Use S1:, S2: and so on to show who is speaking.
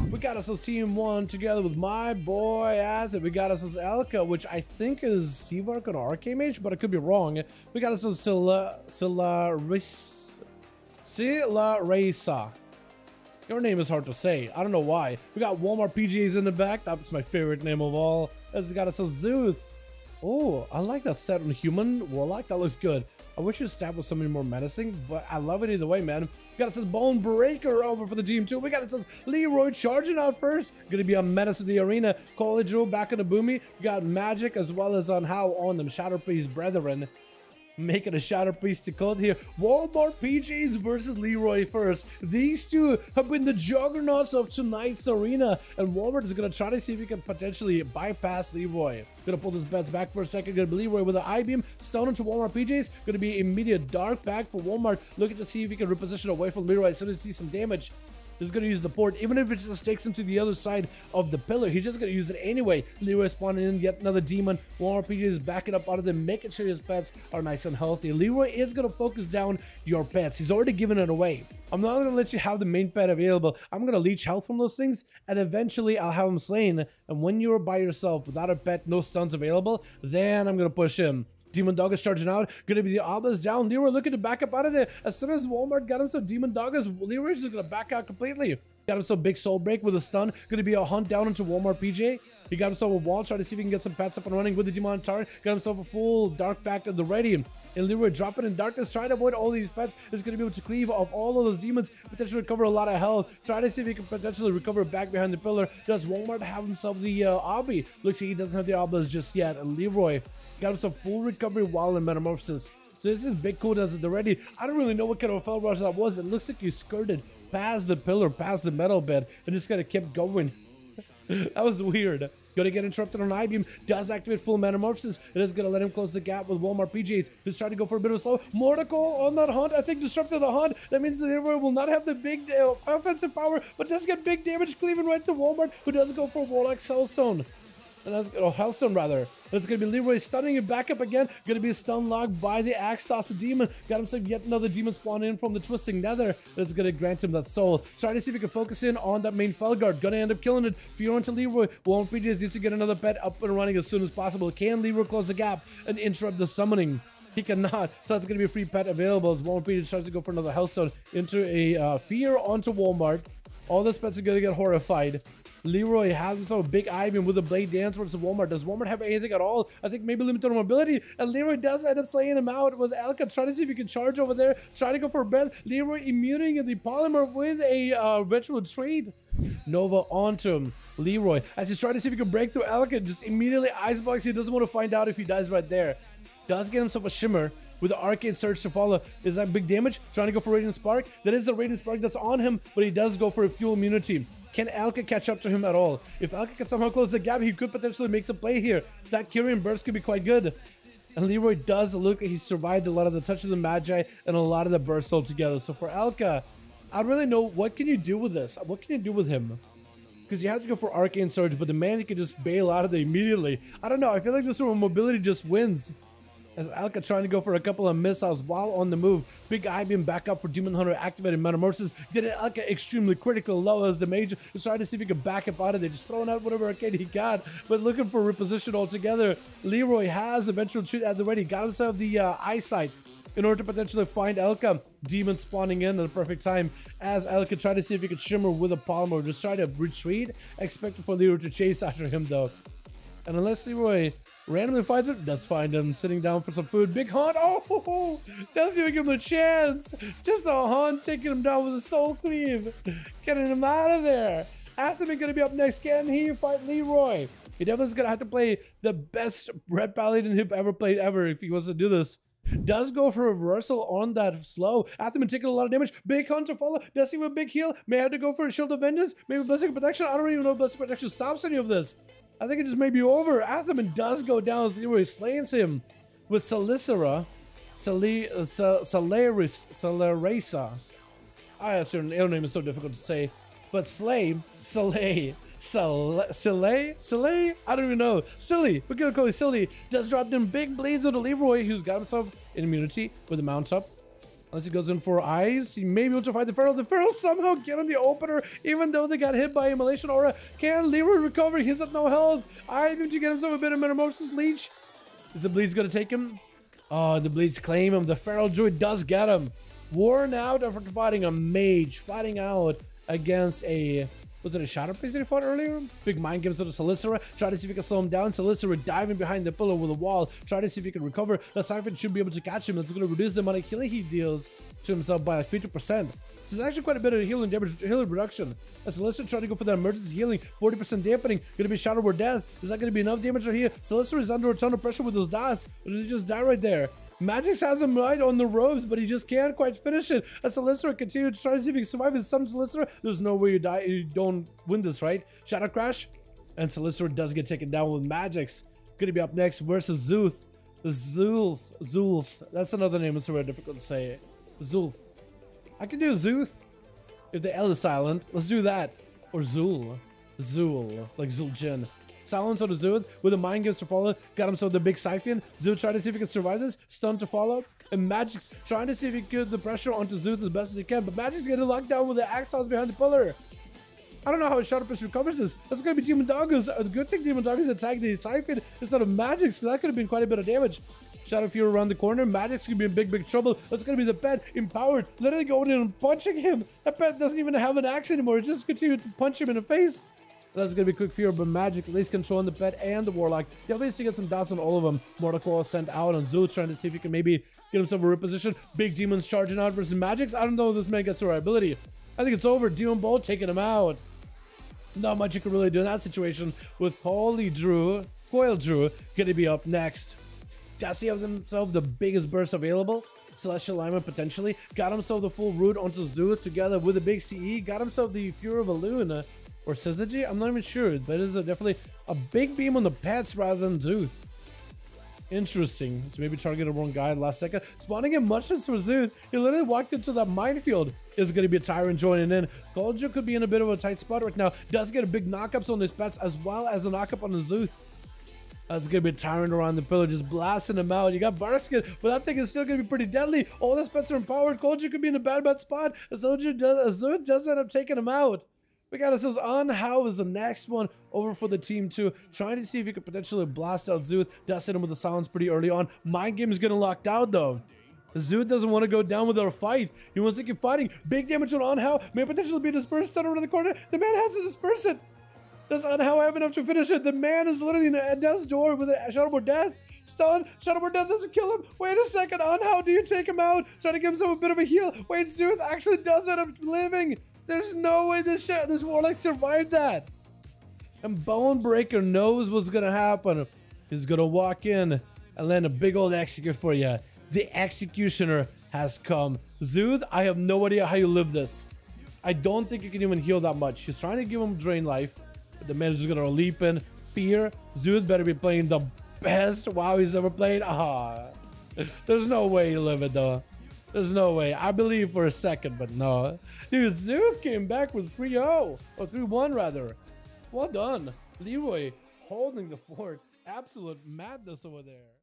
S1: We got ourselves Team 1 together with my boy Athens. We got ourselves Elka, which I think is Seavark or Arcane Mage, but I could be wrong. We got ourselves Silaresa. Your name is hard to say. I don't know why. We got Walmart PGAs in the back. That's my favorite name of all. It's got us a Zooth. Oh, I like that set on Human Warlock. That looks good. I wish your stab was something more menacing, but I love it either way, man. We got us Bone Breaker over for the team too. We got us Leroy charging out first. Gonna be a menace in the arena. College Joe back in the boomy. We got Magic as well as on how on them Shadow Priest Brethren. Making a Shadow Priest cult here. Walmart PGs versus Leroy first. These two have been the juggernauts of tonight's arena, and Walmart is going to try to see if he can potentially bypass Leroy. Gonna pull his bets back for a second. Gonna be Leroy with an I-beam. Stun into Walmart PGs. Gonna be immediate dark back for Walmart. Looking to see if he can reposition away from Leroy as soon as he sees some damage. He's going to use the port, even if it just takes him to the other side of the pillar. He's just going to use it anyway. Leroy spawning in yet another demon. Walmart PG is backing up out of them, making sure his pets are nice and healthy. Leroy is going to focus down your pets. He's already given it away. I'm not going to let you have the main pet available. I'm going to leech health from those things, and eventually I'll have him slain. And when you're by yourself, without a pet, no stuns available, then I'm going to push him. Demon Dog is charging out. Gonna be the Obelisk down. Leroy looking to back up out of there. As soon as Walmart got him some Demon Dog, Leroy's just gonna back out completely. Got him some big soul break with a stun. Gonna be a hunt down into Walmart PJ. He got himself a wall, trying to see if he can get some pets up and running with the Demon Tar. Got himself a full dark back at the ready. And Leroy dropping in darkness, trying to avoid all these pets. Is gonna be able to cleave off all of those demons, potentially recover a lot of health. Try to see if he can potentially recover back behind the pillar. Does Walmart have himself the Obby? Looks like he doesn't have the Obelisk just yet. And Leroy got him some full recovery while in Metamorphosis. So this is big cooldowns at the ready. I don't really know what kind of a fell rush that was. It looks like you skirted past the pillar, past the metal bed, and just kind of kept going. That was weird. Gonna get interrupted on I-beam. Does activate full Metamorphosis. It is gonna let him close the gap with Walmart PGs. He's trying to go for a bit of a slow. Mortical on that hunt. I think disrupted the hunt. That means the Leroy will not have the big offensive power, but does get big damage cleaving right to Walmart, who does go for Warlock Hellstone. And that's Hellstone rather. And it's gonna be Leroy stunning it back up again. Gonna be a stun locked by the Axe Toss Demon. Got himself yet another demon spawn in from the Twisting Nether. That's gonna grant him that soul. Trying to see if he can focus in on that main Felguard. Gonna end up killing it. Fiora to Leroy. Walmart PGs needs to get another pet up and running as soon as possible. Can Leroy close the gap and interrupt the summoning? He cannot, so that's going to be a free pet available as Walmart PGs tries to go for another Hellstone into a Fear onto Walmart. All those pets are going to get horrified. Leroy has himself a big I-beam with a blade dance towards Walmart. Does Walmart have anything at all? I think maybe limited mobility. And Leroy does end up slaying him out with Elka. Trying to see if he can charge over there. Trying to go for a breath. Leroy immuning the polymer with a ritual trade. Nova onto him. Leroy, as he's trying to see if he can break through Elka, just immediately icebox. He doesn't want to find out if he dies right there. Does get himself a shimmer with the Arcane Surge to follow. Is that big damage? Trying to go for Radiant Spark. That is a Radiant Spark that's on him, but he does go for a fuel immunity. Can Alka catch up to him at all? If Alka can somehow close the gap, he could potentially make some play here. That Kyrian Burst could be quite good. And Leroy does look like he survived a lot of the Touch of the Magi and a lot of the bursts altogether. So for Alka, I don't really know what can you do with this. What can you do with him? Because you have to go for Arcane Surge, but the man can just bail out of it immediately. I don't know. I feel like this sort of mobility just wins. As Alka trying to go for a couple of missiles while on the move. Big I-beam back up for Demon Hunter activated Metamorphosis. Did it Alka extremely critical low as the mage is trying to see if he can back up out of there. Just throwing out whatever arcade he got, but looking for reposition altogether. Leroy has eventual treat at the ready. Got himself the eyesight in order to potentially find Elka. Demon spawning in at the perfect time as Elka tried to see if he could shimmer with a polymer. Just try to retreat. Expecting for Leroy to chase after him though. And unless Leroy randomly finds him, does find him sitting down for some food. Big hunt. Oh, that's giving him a chance. Just a hunt taking him down with a soul cleave. Getting him out of there. Atherman gonna be up next. Can he fight Leroy? He definitely is gonna have to play the best Red Paladin he've ever played if he wants to do this. Does go for a reversal on that slow. Atherman taking a lot of damage. Big hunt to follow. Does he with a big heal? May have to go for a Shield of Vengeance. Maybe Blessing Protection. I don't even know if Blessing Protection stops any of this. I think it just may be over. Atherman does go down as Leroy slays him with Salicera. Saleresa. That's her name is so difficult to say. But Slay. I don't even know. Silly. We're gonna call it Silly. Does drop them big blades on the Leroy, who's got himself an immunity with the mount up. Unless he goes in for eyes, he may be able to fight the Feral. The Feral somehow get on the opener, even though they got hit by Immolation Aura. Can Leroy recover? He's at no health. I need to get himself a bit of Metamorphosis Leech. Is the Bleed's gonna take him? Oh, the Bleeds claim him. The Feral Druid does get him. Worn out after fighting a mage, fighting out against a... Was it a Shadow Priest that he fought earlier? Big mind games to the Solicera. Try to see if he can slow him down. Solicera diving behind the pillar with a wall. Try to see if he can recover. The Siphon should be able to catch him. That's going to reduce the amount of healing he deals to himself by like 50%. This is actually quite a bit of healing damage, healing reduction. As Solicera trying to go for that emergency healing, 40% dampening. Going to be Shadow Word Death. Is that going to be enough damage right here? Solicera is under a ton of pressure with those dots. Or did he just die right there? Magix has him right on the ropes, but he just can't quite finish it. As Solicera continues to try to see if he can survive with some Solicera. There's no way you don't win this, right? Shadow Crash. And Solicera does get taken down with Magix. Gonna be up next versus Zulth. Zulth. That's another name, it's very difficult to say. Zulth. I can do Zulth. If the L is silent, let's do that. Or Zul. Zul. Like Zul'jin. Silence on the Zulth with the mind games to follow. Got himself the big Siphon. Zulth trying to see if he can survive this. Stun to follow. And Magix trying to see if he can get the pressure onto Zulth as best as he can. But Magix getting locked down with the axe toss behind the pillar. I don't know how Shadow Priest recovers this. That's going to be Demonolgy. A good thing Demonolgy attacking the Siphon instead of Magix, because that could have been quite a bit of damage. Shadow Fury around the corner. Magix could be in big trouble. That's going to be the pet empowered. Literally going in and punching him. That pet doesn't even have an axe anymore. It just continued to punch him in the face. That's going to be quick fear, but Magic at least controlling the pet and the Warlock. Definitely needs to get some dots on all of them. Mortal Coil sent out on Zulth, trying to see if he can maybe get himself a reposition. Big Demons charging out versus Magix. I don't know if this man gets the right ability. I think it's over. Demon Bolt taking him out. Not much you can really do in that situation with Coil Drew going to be up next. Does he have himself the biggest burst available? Celestial Alignment potentially. Got himself the full root onto Zulth together with a big CE. Got himself the Fury of Elune. Or Syzygy? I'm not even sure, but it is definitely a big beam on the pets rather than Zulth. Interesting. So maybe target a wrong guy last second. Spawning in muchness for Zulth. He literally walked into that minefield. Is going to be a Tyrant joining in. Goljo could be in a bit of a tight spot right now. Does get a big knockups on his pets as well as a knockup on the Zulth. That's going to be a Tyrant around the pillar, just blasting him out. You got Barskin, but that thing is still going to be pretty deadly. All his pets are empowered. Goljo could be in a bad spot. Zulth does end up taking him out. We got ourselves on how is the next one over for the team 2, trying to see if he could potentially blast out Zulth. Does hit him with the silence pretty early on. Mind Game is getting locked out though. Zulth doesn't want to go down without a fight. He wants to keep fighting. Big damage on Anhao. May potentially be dispersed. Stun around the corner. The man has to disperse it. Does Anhao have enough to finish it? The man is literally in a death's door with a Shadow Word Death. Stun. Shadow Word Death doesn't kill him. Wait a second. Anhao, do you take him out? Trying to give himself a bit of a heal. Wait, Zulth actually does end up living. There's no way this Warlock survived that. And Bonebreaker knows what's gonna happen. He's gonna walk in and land a big old execute for you. The Executioner has come. Zulth, I have no idea how you live this. I don't think you can even heal that much. He's trying to give him drain life, but the man is just gonna leap in. Fear. Zulth better be playing the best WoW he's ever played. There's no way you live it though. There's no way. I believe for a second, but no. Dude, Zulth came back with 3-0. Or 3-1 rather. Well done. Leroy holding the fort. Absolute madness over there.